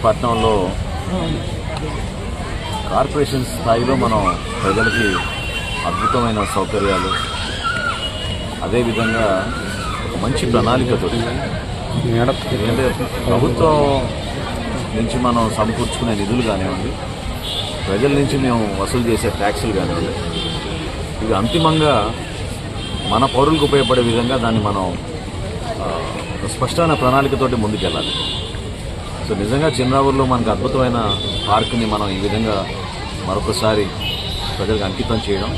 పట్టణంలో కార్పొరేషన్ స్థాయిలో మనం ప్రజలకి అద్భుతమైన సౌకర్యాలు, అదేవిధంగా ఒక మంచి ప్రణాళికతో, ఎందుకంటే ప్రభుత్వం నుంచి మనం సమకూర్చుకునే నిధులు కానివ్వండి, ప్రజల నుంచి మేము వసూలు చేసే ట్యాక్సులు కానివ్వండి, ఇవి అంతిమంగా మన పౌరులకు ఉపయోగపడే విధంగా దాన్ని మనం స్పష్టమైన ప్రణాళికతోటి ముందుకెళ్ళాలి. సో నిజంగా చిన్నరావూరులో మనకు అద్భుతమైన పార్కుని మనం ఈ విధంగా మరొకసారి ప్రజలకు అంకితం చేయడం,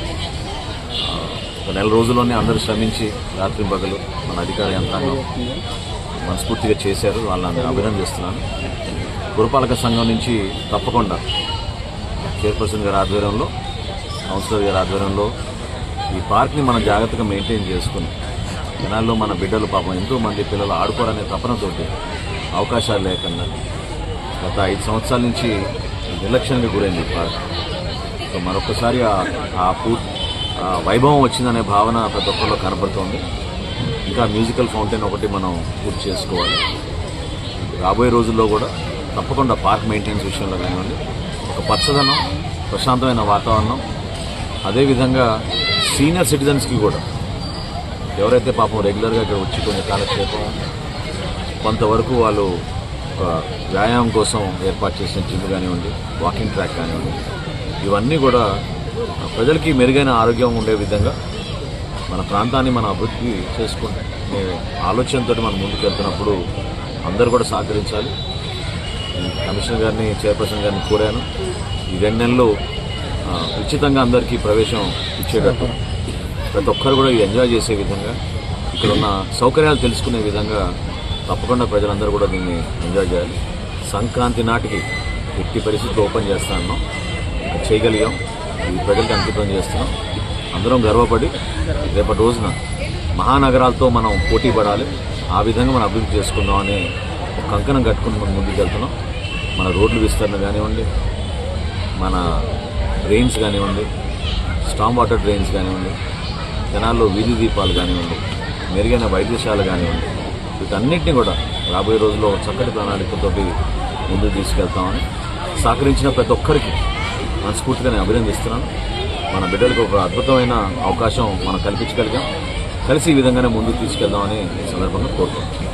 ఒక నెల రోజుల్లోనే అందరూ శ్రమించి రాత్రి పగలు మన అధికార యంత్రాంగం మనస్ఫూర్తిగా చేశారు. వాళ్ళని అభినందిస్తున్నాను. పురపాలక సంఘం నుంచి తప్పకుండా చైర్పర్సన్ గారి ఆధ్వర్యంలో, కౌన్సిలర్ గారి ఆధ్వర్యంలో ఈ పార్క్ని మనం జాగ్రత్తగా మెయింటైన్ చేసుకుని, జనాల్లో మన బిడ్డలు పాపం ఎంతోమంది పిల్లలు ఆడుకోవాలనే తపనతోటి అవకాశాలు లేకుండా గత 5 సంవత్సరాల నుంచి నిర్లక్ష్యానికి గురైంది ఈ పార్క్. సో మరొకసారి ఆ వైభవం వచ్చిందనే భావన ప్రతి ఒక్కరిలో కనపడుతోంది. ఇంకా మ్యూజికల్ ఫౌంటైన్ ఒకటి మనం పూర్తి చేసుకోవాలి. రాబోయే రోజుల్లో కూడా తప్పకుండా పార్క్ మెయింటెనెన్స్ విషయంలో కానివ్వండి, ఒక పచ్చదనం, ప్రశాంతమైన వాతావరణం, అదేవిధంగా సీనియర్ సిటిజన్స్కి కూడా ఎవరైతే పాపం రెగ్యులర్గా ఇక్కడ వచ్చి కొన్ని కాలక్షేపం, కొంతవరకు వాళ్ళు వ్యాయామం కోసం ఏర్పాటు చేసిన జిమ్ కానివ్వండి, వాకింగ్ ట్రాక్ కానివ్వండి, ఇవన్నీ కూడా ప్రజలకి మెరుగైన ఆరోగ్యం ఉండే విధంగా మన ప్రాంతాన్ని మనం అభివృద్ధి చేసుకుంటే ఆలోచనతో మనం ముందుకెళ్తున్నప్పుడు అందరూ కూడా సహకరించాలి. కమిషనర్ గారిని, చైర్పర్సన్ గారిని కోరాను. ఈ 2 నెలలు ఉచితంగా అందరికీ ప్రవేశం ఇచ్చేటట్టు, ప్రతి ఒక్కరు కూడా ఇది ఎంజాయ్ చేసే విధంగా, ఇక్కడ ఉన్న సౌకర్యాలు తెలుసుకునే విధంగా తప్పకుండా ప్రజలందరూ కూడా దీన్ని ఎంజాయ్ చేయాలి. సంక్రాంతి నాటికి ఎట్టి పరిస్థితుల్లో ఓపెన్ చేస్తాను, చేయగలిగాం. ఇది ప్రజలకు అంకితం చేస్తున్నాం. అందరం గర్వపడి రేపటి రోజున మహానగరాలతో మనం పోటీ పడాలి, ఆ విధంగా మనం అభివృద్ధి చేసుకుందాం అనే ఒక కంకణం కట్టుకుని మనం ముందుకు వెళ్తున్నాం. మన రోడ్లు విస్తరణ కానివ్వండి, మన డ్రైన్స్ కానివ్వండి, స్టామ్ వాటర్ డ్రైన్స్ కానివ్వండి, జనాల్లో వీధి దీపాలు కానివ్వండి, మెరుగైన వైద్యశాల కానివ్వండి, వీటన్నిటిని కూడా రాబోయే రోజుల్లో చక్కటి ప్రణాళికతోటి ముందుకు తీసుకెళ్తామని సహకరించిన ప్రతి ఒక్కరికి మనస్ఫూర్తిగా నేను అభినందిస్తున్నాను. మన బిడ్డలకు ఒక అద్భుతమైన అవకాశం మనం కల్పించగలిగాం. కలిసి ఈ విధంగానే ముందుకు తీసుకెళ్దామని ఈ సందర్భంగా కోరుకుంటున్నాను.